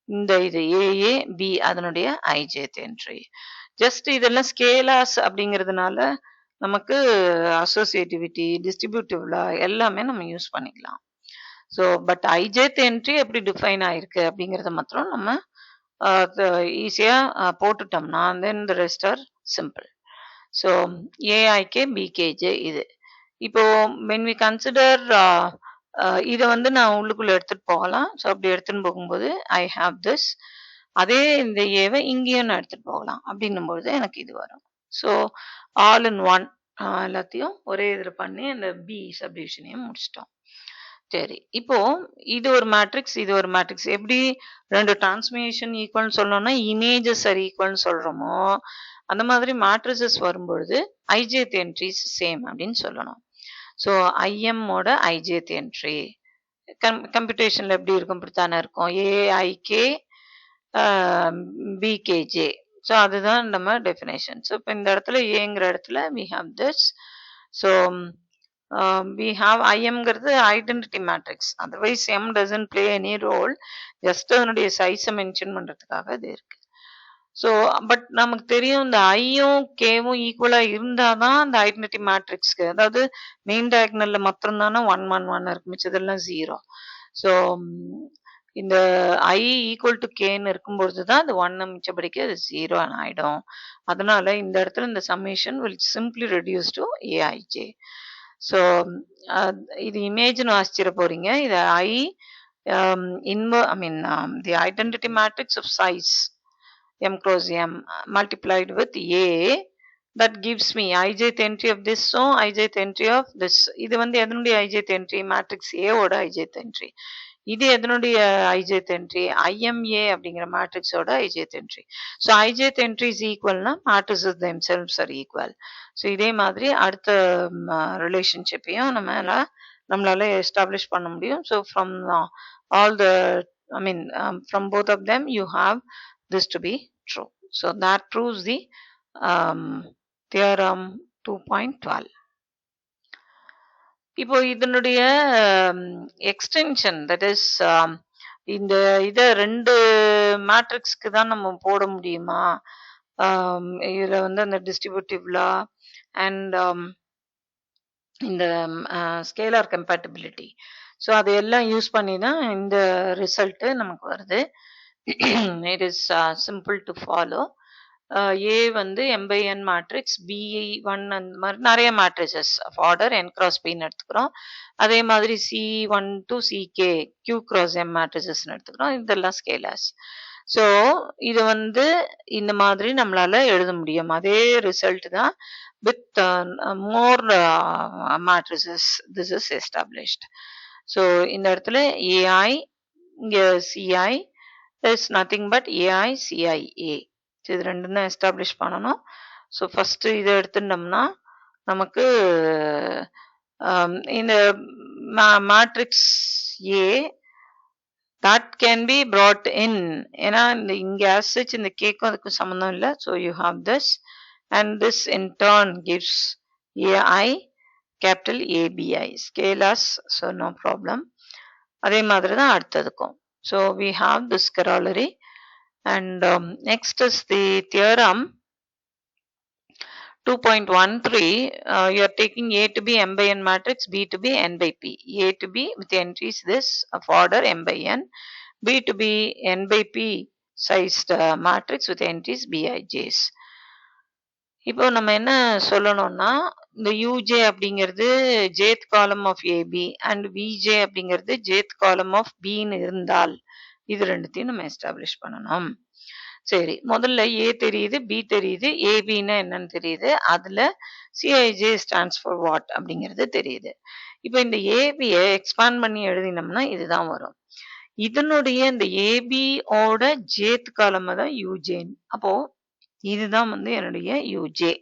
இந்த இது AAB அதனுடைய ijth என்ட்ரி. ஜஸ்ட் இதெல்லாம் ஸ்கேலார்ஸ் அப்படிங்கிறதுனால நமக்கு அசோசியேட்டிவிட்டி, டிஸ்ட்ரிபியூட்டிவ்ல எல்லாமே நம்ம யூஸ் பண்ணிக்கலாம். ஸோ பட் ijth என்ட்ரி எப்படி டிஃபைன் ஆயிருக்கு அப்படிங்கிறத மாத்திரம் நம்ம ஈஸியாக போட்டுட்டோம்னா then the rest are simple. So AIK BKJ இது. இப்போ when we consider இதை வந்து நான் உள்ளுக்குள்ள எடுத்துட்டு போகலாம். ஸோ அப்படி எடுத்துன்னு போகும்போது ஐ ஹாவ் திஸ், அதே இந்த ஏவை இங்கேயும் நான் எடுத்துட்டு போகலாம் அப்படின்னும்போது எனக்கு இது வரும். ஸோ ஆல் இன் ஒன் எல்லாத்தையும் ஒரே இதில் பண்ணி அந்த பி சப்டிவிஷனையும் முடிச்சிட்டோம். சரி, இப்போ இது ஒரு மேட்ரிக்ஸ், இது ஒரு மேட்ரிக்ஸ். எப்படி ரெண்டு டிரான்ஸ்மிஷன் ஈக்குவல்னு சொல்லணும்னா இமேஜஸ் ஆர் ஈக்குவல்னு சொல்றோமோ அந்த மாதிரி மேட்ரிசஸ் வரும்பொழுது ijth என்ட்ரிஸ் சேம் அப்படின்னு சொல்லணும். ஸோ ஐஎம்மோட ijth என்ட்ரி கம்ப்யூட்டேஷன்ல எப்படி இருக்கும், இப்படித்தானே இருக்கும். AIK BKJ. ஸோ அதுதான் நம்ம டெஃபினேஷன். ஸோ இப்போ இந்த இடத்துல ஏங்கிற இடத்துல we have this. So we have IMங்கிறது identity matrix. Otherwise M doesn't play any role. Just அதனுடைய சைஸை மென்ஷன் பண்றதுக்காக அது இருக்கு. ஸோ பட் நமக்கு தெரியும் இந்த ஐயும் கேவும் ஈக்குவலா இருந்தாதான் அந்த ஐடென்டிட்டி மேட்ரிக்ஸ்க்கு, அதாவது மெயின் டயக்னல்ல மாத்திரம் தானே 1 1 1 இருக்கு, மிச்சதெல்லாம் 0. ஸோ இந்த ஐ ஈக்குவல் டு கேன்னு இருக்கும்பொழுது தான் அது 1 மிச்சபடிக்கு அது 0 ஆயிடும். அதனால இந்த இடத்துல இந்த summation will simply reduce to AIJ. So இது இமேஜ்னு வாசிச்சிட போறீங்க. இது the identity matrix of size M cross M multiplied with A, that gives me ijth entry of this, so ijth entry of this. இது வந்து எதனுடைய ijth entry, matrix A ஓட ijth entry. இது எதனுடைய ijth entry, IMA அப்படிங்கிற matrix ஓட ijth entry. So ijth entry is equal னா matrices themselves are equal. So இதே மாதிரி அடுத்த ரிலேஷன்ஷிப்பையும் நம்மளால எஸ்டாப்ளிஷ் பண்ண முடியும். So from all the from both of them you have this to be true. So that proves the theorem 2.12. இப்போ இதனுடைய extension, that is இந்த இதை ரெண்டு மேட்ரிக்ஸ்க்கு தான் நம்ம போட முடியுமா, இதுல வந்து அந்த டிஸ்ட்ரிபியூட்டிவ் லா அண்ட் இந்த ஸ்கேலார் கம்பேட்டபிலிட்டி, ஸோ அதையெல்லாம் யூஸ் பண்ணி தான் இந்த ரிசல்ட் நமக்கு வருது. It is simple to follow. A வந்து M/N மேட்ரிக்ஸ், B1 அந்த மாதிரி நிறைய matrices of order N cross Pன்னு எடுத்துக்கிறோம். அதே மாதிரி C1 to CK Q cross M மேட்ரிசஸ்ன்னு எடுத்துக்கிறோம். இதெல்லாம் ஸ்கேலர்ஸ். ஸோ இது வந்து இந்த மாதிரி நம்மளால எழுத முடியும். அதே ரிசல்ட் தான் with more matrices this is established. So இந்த இடத்துல AI, இங்க CI is nothing but AI CIA. இது ரெண்டும் தான் எஸ்டாப்ளிஷ் பண்ணணும். ஸோ ஃபர்ஸ்ட் இதை எடுத்துட்டோம்னா நமக்கு இந்த matrix A that can be brought in, ஏன்னா இந்த இங்க as such இந்த கேக்கும் அதுக்கும் சம்மந்தம் இல்லை. So you have this and this in turn gives AI capital ABI scalars, so no problem. அதே மாதிரி தான் அடுத்ததுக்கும். So we have this corollary, and next is the theorem 2.13. You are taking A to be M/N matrix, B to be N by P. A to be with entries this of order M/N, B to be N by P sized matrix with entries Bij's. இப்போ நம்ம என்ன சொல்லணும்னா இந்த UJ அப்படிங்கிறது jth column of AB and VJ அப்படிங்கிறது jth column of Bன்னு இருந்தால் இது ரெண்டுத்தையும் நம்ம எஸ்டாப்ளிஷ் பண்ணணும். சரி, முதல்ல A தெரியுது, B தெரியுது, ABன்னா என்னன்னு தெரியுது, அதுல CIJ stands for what அப்படிங்கிறது தெரியுது. இப்போ இந்த ஏபியை எக்ஸ்பேண்ட் பண்ணி எழுதினோம்னா இதுதான் வரும். இதனுடைய இந்த ஏபி ஓட ஜேத் காலம் தான் யூஜே. அப்போ இதுதான் வந்து என்னுடைய யூஜே.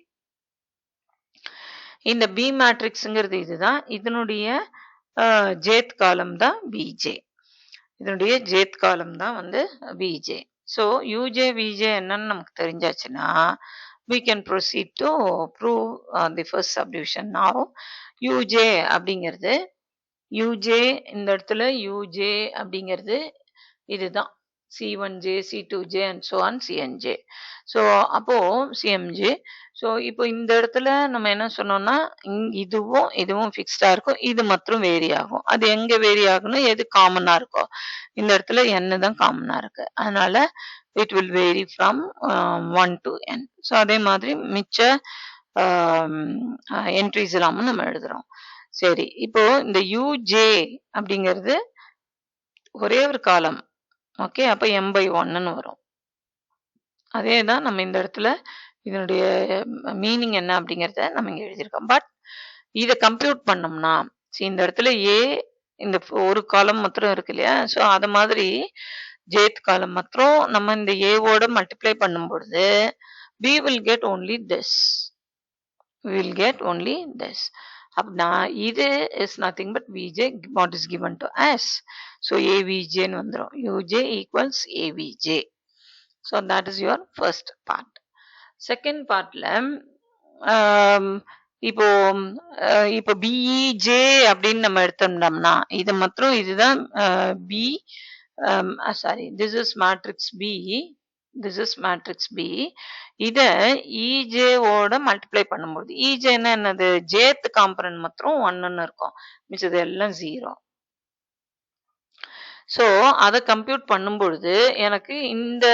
இந்த பி மேட்ரிக்ஸ்ங்கிறது இதுதான். இதனுடைய ஜேத் காலம் தான் பிஜே. இதனுடைய ஜேத் காலம் தான் வந்து பிஜே. ஸோ யூஜே விஜே என்னன்னு நமக்கு தெரிஞ்சாச்சுன்னா we can proceed to prove the first subdivision. Now uj அப்படிங்கிறது uj இந்த இடத்துல uj அப்படிங்கிறது இதுதான் c1j c2j and so on cnj. So அப்போ cmj. ஸோ இப்போ இந்த இடத்துல நம்ம என்ன சொன்னோம்னா இதுவும் ஃபிக்ஸ்டா இருக்கும், இது மாத்திரம் வேரி ஆகும். அது எங்க வேரி ஆகணும், எது காமனா இருக்கோ இந்த இடத்துல n தான் காமனா இருக்கு, அதனால it will vary from 1 to n. So அதே மாதிரி மிச்ச என்ட்ரிஸ் எல்லாமும் நம்ம எழுதுறோம். சரி, இப்போ இந்த uj அப்படிங்கிறது ஒரே ஒரு காலம். ஓகே, அப்ப m/1ன்னு வரும். அதே தான் நம்ம இந்த இடத்துல இதனுடைய மீனிங் என்ன அப்படிங்கிறத நம்ம இங்க எழுதியிருக்கோம். பட் இதை கம்ப்யூட் பண்ணோம்னா இந்த இடத்துல ஏ இந்த ஒரு காலம் மாத்திரம் இருக்கு இல்லையா, ஸோ அது மாதிரி ஜேத் காலம் மாத்திரம் நம்ம இந்த ஏவோட மல்டிப்ளை பண்ணும் பொழுது we will get only this. We will get only this. அப்படின்னா இது is nothing but vj what is given to us. So avj ன்னு வந்துரும். uj equals avj. So that is your first part. Second partல இப்போ BEJ அப்படின்னு நம்ம எடுத்தோம்னா இது மாத்திரம் இதுதான் B. Sorry, this is matrix B. This is matrix B. இத EJ ஓட மல்டிப்ளை பண்ணும்போது EJ என்னது, ஜேத் காம்பனன்ட் மாத்திரம் 1ன்னு இருக்கும், மிச்சது எல்லாம் 0. ஸோ அதை கம்ப்யூட் பண்ணும் பொழுது எனக்கு இந்த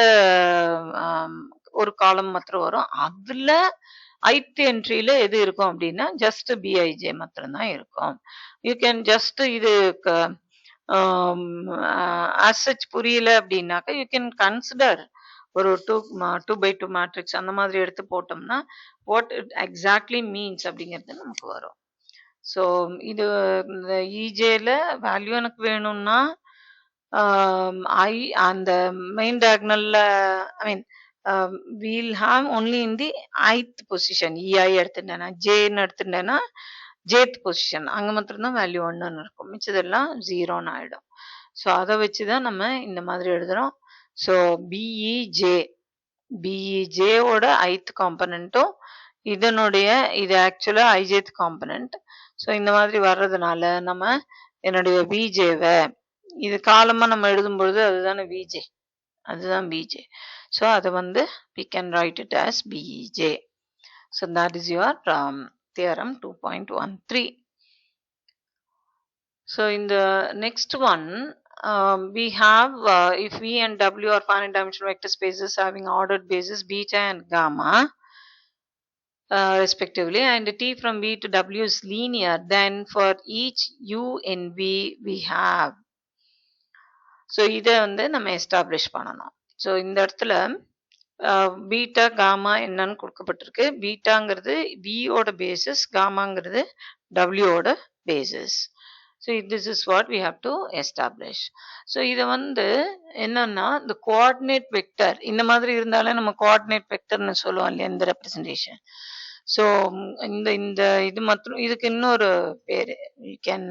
ஒரு காலம் மாத்திரம் வரும். அதுல ஐத் என்ட்ரியில எது இருக்கும் அப்படின்னா ஜஸ்ட் பிஐஜே மாத்திரம்தான் இருக்கும். யூ கேன் ஜஸ்ட் இது as such புரியல அப்படின்னாக்கா யூ கேன் கன்சிடர் ஒரு 2x2 மேட்ரிக்ஸ் அந்த மாதிரி எடுத்து போட்டோம்னா வாட் இட் எக்ஸாக்ட்லி மீன்ஸ் அப்படிங்கிறது நமக்கு வரும். ஸோ இது இந்த இஜேல வேல்யூ எனக்கு வேணும்னா அந்த மெயின் டயகனல்ல I mean we'll have only in the ith position. ei எடுத்துட்டேன்னா jன்னு எடுத்துட்டேன்னா jth பொசிஷன் அங்க மாத்திரம் தான் வேல்யூ 1ன்னு இருக்கும், மிச்சதெல்லாம் 0ன்னு ஆயிடும். ஸோ அதை வச்சுதான் நம்ம இந்த மாதிரி எழுதுறோம். ஸோ பிஇஜே ஓட ith காம்பனண்ட்டும் இதனுடைய இது ஆக்சுவலா ijth காம்பனண்ட். ஸோ இந்த மாதிரி வர்றதுனால நம்ம என்னுடைய பிஜேவை இது காலமா நம்ம எழுதும் பொழுது அதுதானே பிஜே, அதுதான் பிஜே. So அது வந்து we can write it as BEJ. So that is your theorem 2.13. So in the next one we have if V and W are finite dimensional vector spaces having ordered bases beta and gamma respectively, and T from V to W is linear, then for each U in V we have. So இதை வந்து நம்ம establish பண்ணணும். So இந்த இடத்துல beta gamma என்னன்னு கொடுக்கப்பட்டிருக்கு. பீட்டாங்கிறது வியோட பேசிஸ், காமாங்கிறது டபிள்யூவோட basis. So this is what we have to establish. ஸோ இதை வந்து என்னன்னா இந்த கோஆர்டினேட் வெக்டர் இந்த மாதிரி இருந்தாலே நம்ம கோஆர்டினேட் வெக்டர்னு சொல்லுவோம் இல்லையா இந்த ரெப்ரசன்டேஷன். ஸோ இந்த இது மாத்திரம் இதுக்கு இன்னொரு பேரு you can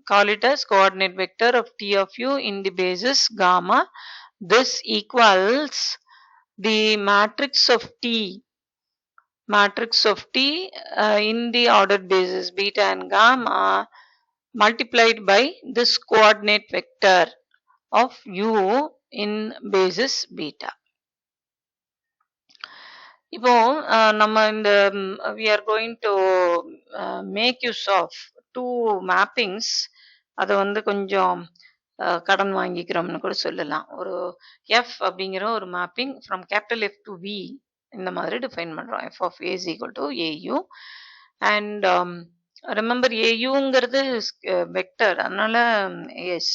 call it as coordinate vector of T of U in the basis gamma. This equals the matrix of T in the ordered basis beta and gamma multiplied by this coordinate vector of U in basis beta. இப்போ நம்ம இந்த we are going to make use of 2 mappings. அதை வந்து கொஞ்சம் கடன் வாங்கிக்கிறோம்னு கூட சொல்லலாம். ஒரு F அப்படிங்கிற ஒரு mapping from capital F to V இந்த மாதிரி டிஃபைன் பண்றோம். F of A is equal to AU and remember AUங்கிறது வெக்டர், அதனால yes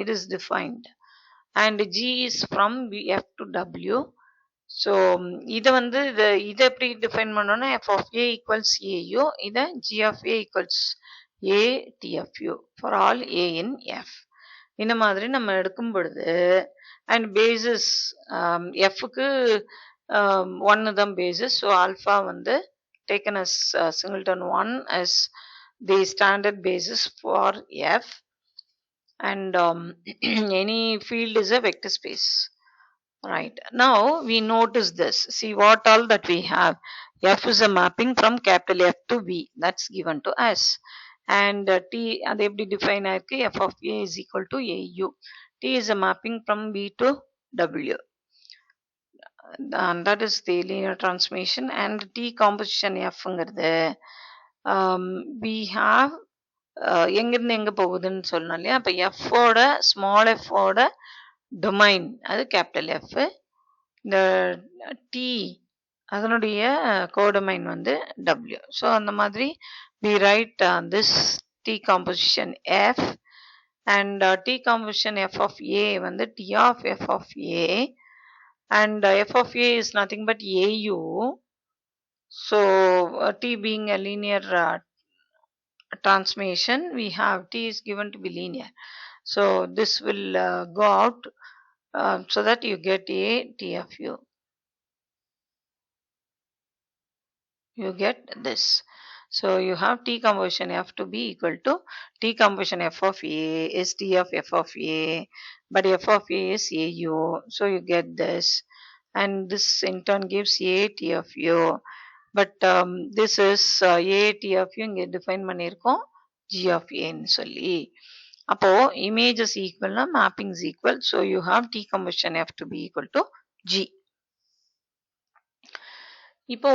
it is defined and G is from F to W. So இதை வந்து இதை எப்படி டிஃபைன் பண்ணோம்னா F of A equals AU, இதை G of A equals A T of U for all A in F. இந்த மாதிரி நம்ம எடுக்கும் பொழுது அண்ட் பேசிஸ் எஃப்க்கு 1 தான் பேசிஸ். ஸோ ஆல்ஃபா வந்து taken as singleton 1 as the standard basis for f, and any field is a vector space. Right, now we notice this. See what all that we have. F is a mapping from capital F to V, that's given to us. And T adu eppadi define aayirukku, f of a is equal to au. T is a mapping from V to W, and that is the linear transformation. And T composition F ங்கிறது we have எங்கிருந்து எங்க போகுதுன்னு சொல்லணும் இல்லையா. அப்போ F ஓட small F ஓட domain அது கேபிட்டல் F, இந்த T அதனுடைய கோடொமைன் வந்து W. ஸோ அந்த மாதிரி we write this T composition F, and T composition F of A வந்து T of F of A, and f of a is nothing but au. So T being a linear transformation, we have T is given to be linear. So this will go out so that you get a T of u. You get this. So you have T composition F to be equal to T composition F of A is T of F of A, but F of A is au. So you get this, and this in turn gives A T of u. But this is A T of u இங்கே define பண்ணியிருக்கோம் G of A ன்னு சொல்லி. அப்போ image is equal னா mapping is equal. So you have T composition F to be equal to G. இப்போ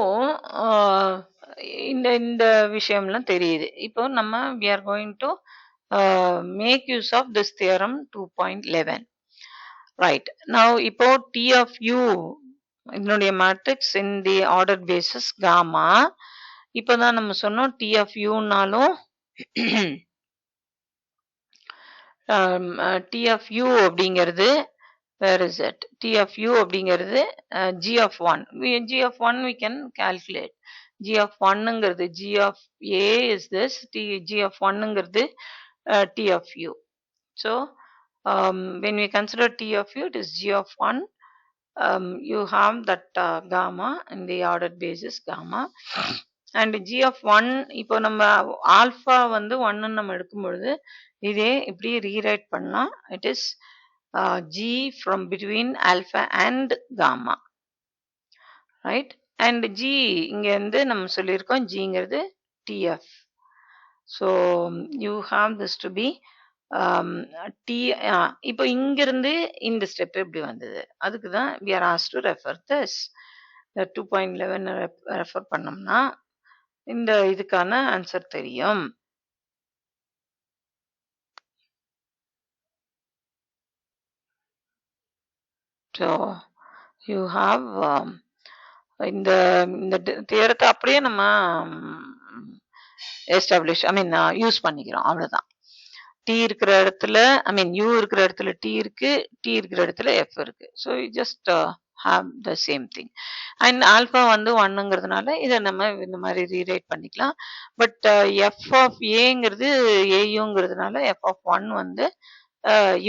இந்த விஷயம்லாம் தெரியுது. இப்போ நம்ம we are going to make use of this theorem 2.11. Right, now இப்போ T of u இதனுடைய matrix in the ordered basis gamma. இப்போதான் நம்ம சொன்னோம் T of uனாலும் T of u அப்படிங்கிறது where is it? T of u அப்படிங்கிறது G of 1. G of 1 we can calculate. G of 1ங்கிறது G of A is this. G of 1ங்கிறது T of u. So when we consider T of u, it is G of 1. You have that gamma in the ordered basis gamma. And G of 1, இப்போ நம்ம alpha வந்து 1 நம்ம எடுக்கும் பொழுது இதே இப்படி rewrite பண்ணா it is G from between alpha and gamma, right? And G இங்க வந்து நம்ம சொல்லியிருக்கோம் Gங்கிறது TF. So you have this to be T. இப்போ இங்கிருந்து இந்த ஸ்டெப் எப்படி வந்தது, அதுக்கு தான் we are asked to refer this. 2.11 refer பண்ணோம்னா இந்த இதுக்கான ஆன்சர் தெரியும். So you have இந்த தியரத்தை அப்படியே நம்ம எஸ்டாப்ளிஷ் யூஸ் பண்ணிக்கிறோம், அவ்வளவுதான். T இருக்கிற இடத்துல u இருக்கிற இடத்துல T இருக்கு, T இருக்கிற இடத்துல F இருக்கு. So you just have the same thing. And alpha வந்து 1ங்கிறதுனால இதை நம்ம இந்த மாதிரி ரீரைட் பண்ணிக்கலாம். But F of Aங்கிறது AUங்கிறதுனால F of 1 வந்து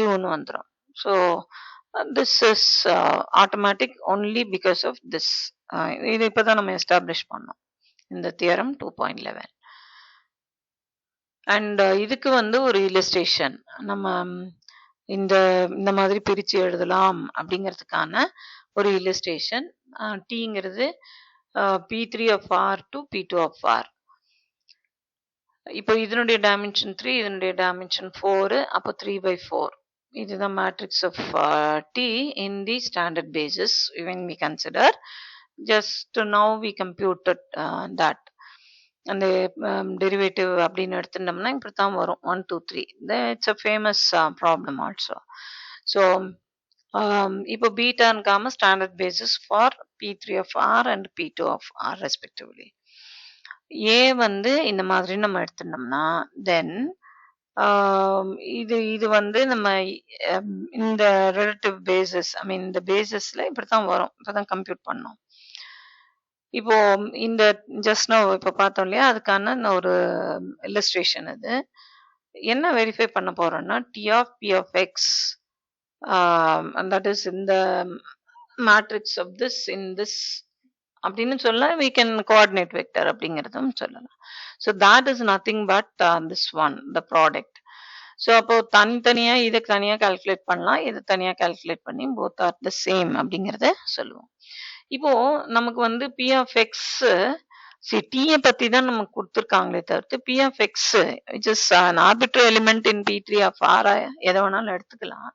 Uன்னு வந்துடும். So this is automatic only because of this. இது இப்பதான் நம்ம எஸ்டாப்ளிஷ் பண்ணோம் இந்த தியரம் 2.11. அண்ட் இதுக்கு வந்து ஒரு இல்லஸ்ட்ரேஷன் நம்ம இந்த மாதிரி பிரிச்சு எழுதலாம் அப்படிங்கிறதுக்கான ஒரு illustration. Tங்கிறது P3 of R to P2 of R. இப்போ இதனுடைய டைமென்ஷன் 3, இதனுடைய டைமென்ஷன் 4, அப்போ 3/4. இதுதான் matrix of T in the standard basis when we consider. Just now we computed that. அந்த டெரிவேட்டிவ் அப்படின்னு எடுத்துட்டோம்னா இப்படி தான் வரும் 1 2 3. It's a famous problem also. So இப்போ beta and gamma standard basis for P3 of R and P2 of R respectively. ஏ வந்து இந்த மாதிரி நம்ம எடுத்துட்டோம்னா தென் இது வந்து நம்ம இந்த ரிலேட்டிவ் பேசிஸ் இந்த பேசிஸ்ல இப்படித்தான் வரும். இப்பதான் கம்ப்யூட் பண்ணோம். இப்போ இந்த ஜஸ்ட் நோ இப்ப பார்த்தோம் இல்லையா, அதுக்கான ஒரு இல்லஸ்ட்ரேஷன் இது. என்ன வெரிஃபை பண்ண போறோம்னா T of P of X and that is in the matrix of this in this அப்படின்னு சொல்லலாம். we can coordinate vector அப்படிங்கிறதும் சொல்லலாம். so that is nothing but this one the product. So அப்போ தனித்தனியா இதை தனியா கால்குலேட் பண்ணலாம், இது தனியா கால்குலேட் பண்ணி போத் ஆர் த சேம் அப்படிங்கிறத சொல்லுவோம். இப்போ நமக்கு வந்து பி ஆஃப் எக்ஸ் டீயை பத்தி தான் நமக்கு கொடுத்துருக்காங்களே தவிர்த்து P of X which is an arbitrary element in P3 of R எதை வேணாலும் எடுத்துக்கலாம்.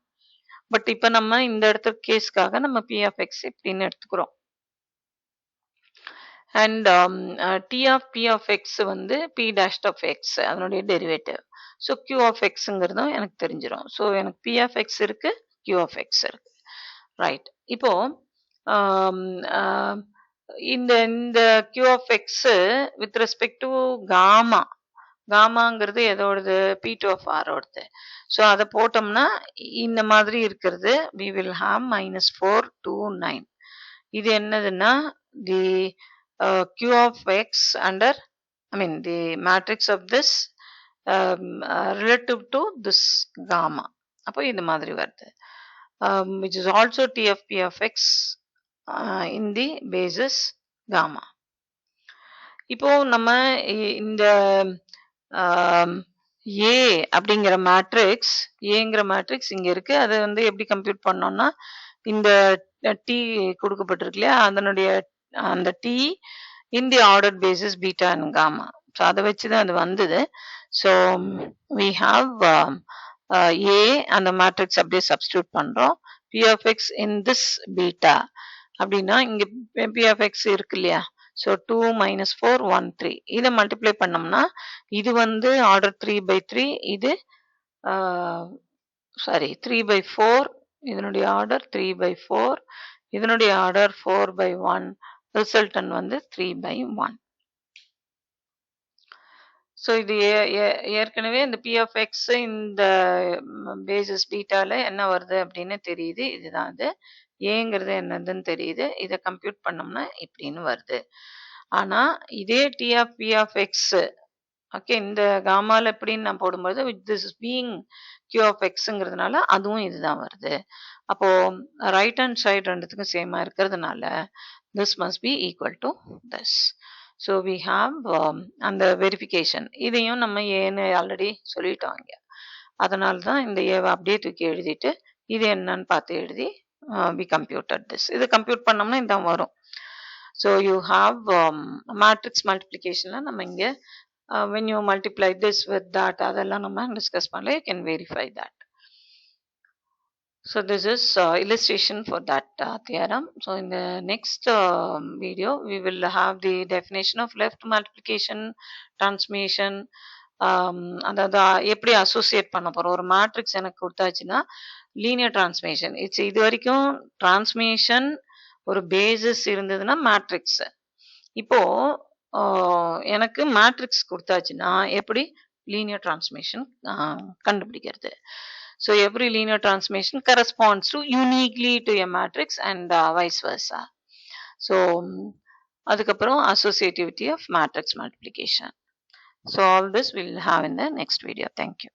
பட் இப்போ நம்ம இந்த இடத்துல கேஸ்க்காக நம்ம பி ஆஃப் எக்ஸ் இப்படின்னு எடுத்துக்கிறோம். And D of P of X வந்து பி டேஷ் ஆஃப் எக்ஸ் அதனுடைய டெரிவேட்டிவ். ஸோ கியூ ஆஃப் எக்ஸுங்கிறதும் எனக்கு தெரிஞ்சிடும். ஸோ எனக்கு பி ஆஃப் எக்ஸ் இருக்கு, கியூ ஆஃப் எக்ஸ் இருக்கு. ரைட். இப்போ இந்த இந்த Q of X with respect to gamma, காமாங்கிறது எதோடது பி டூ ஆஃப் ஆரோடது. ஸோ அதை போட்டோம்னா இந்த மாதிரி இருக்கிறது வி வில் ஹாவ் -429. இது என்னதுன்னா தி q of x under the matrix of this relative to this gamma. அப்போ இந்த மாதிரி வருது. which is also T of P of x in the basis gamma. இப்போ நம்ம இந்த A அப்படிங்கிற மேட்ரிக்ஸ், ஏங்கிற மேட்ரிக்ஸ் இங்க இருக்கு. அதை வந்து எப்படி கம்ப்யூட் பண்ணோம்னா இந்த T கொடுக்கப்பட்டிருக்கு இல்லையா, அதனுடைய அந்த T in the ordered basis beta and gamma. So அதை வச்சு தான் அது வந்தது. ஸோ we have A அந்த மேட்ரிக்ஸ் அப்படியே சப்ஸ்டியூட் பண்றோம். P of x in this beta அப்படின்னா இங்க P of x இருக்கு இல்லையா, ஸோ 2 - 4 1 3 இதை மல்டிப்ளை பண்ணோம்னா இது வந்து ஆர்டர் 3/3, இது 3/4, இதனுடைய ஆர்டர் 3/4, இதனுடைய ஆர்டர் 4/1, ரிசல்டன் வந்து 3/1. ஸோ இது ஏற்கனவே இந்த பி ஆஃப் எக்ஸ் இந்த பேசிஸ் பீட்டால என்ன வருது அப்படின்னு தெரியுது. இதுதான் அது. ஏங்கிறது என்னதுன்னு தெரியுது. இதை கம்ப்யூட் பண்ணோம்னா இப்படின்னு வருது. ஆனா இதே D of P of X okay இந்த காமால எப்படின்னு நான் போடும்போது this is being Q of எக்ஸுங்கிறதுனால அதுவும் இதுதான் வருது. அப்போ ரைட் ஹேண்ட் சைடு ரெண்டுத்துக்கும் சேமா இருக்கிறதுனால this must be equal to this. So we have அந்த வெரிஃபிகேஷன் இதையும் நம்ம ஏன்னு ஆல்ரெடி சொல்லிட்டோம் இங்க. அதனால தான் இந்த ஏவை அப்படியே தூக்கி எழுதிட்டு இது என்னன்னு பார்த்து எழுதி we computed this. இது கம்ப்யூட் பண்ணோம்னா இதான் வரும். So you have matrix multiplicationல நம்ம இங்க when you multiply this with that அதெல்லாம் நம்ம டிஸ்கஸ் பண்ணல. You can verify that. So this is illustration for that theorem. So in the next video we will have the definition of left multiplication, transformation, அதாவது எப்படி associate பண்ண போறோம். ஒரு matrix எனக்கு கொடுத்தாச்சுன்னா linear டிரான்ஸ்மேஷன், it's இது வரைக்கும் டிரான்ஸ்மேஷன் ஒரு பேசிஸ் இருந்ததுன்னா மேட்ரிக்ஸ். இப்போ எனக்கு மேட்ரிக்ஸ் கொடுத்தாச்சுன்னா எப்படி லீனியர் டிரான்ஸ்மேஷன் கண்டுபிடிக்கிறது. So every linear transformation corresponds to uniquely to a matrix and vice versa. So அதுக்கப்புறம் associativity of matrix multiplication. So all this we'll have in the next video. Thank you.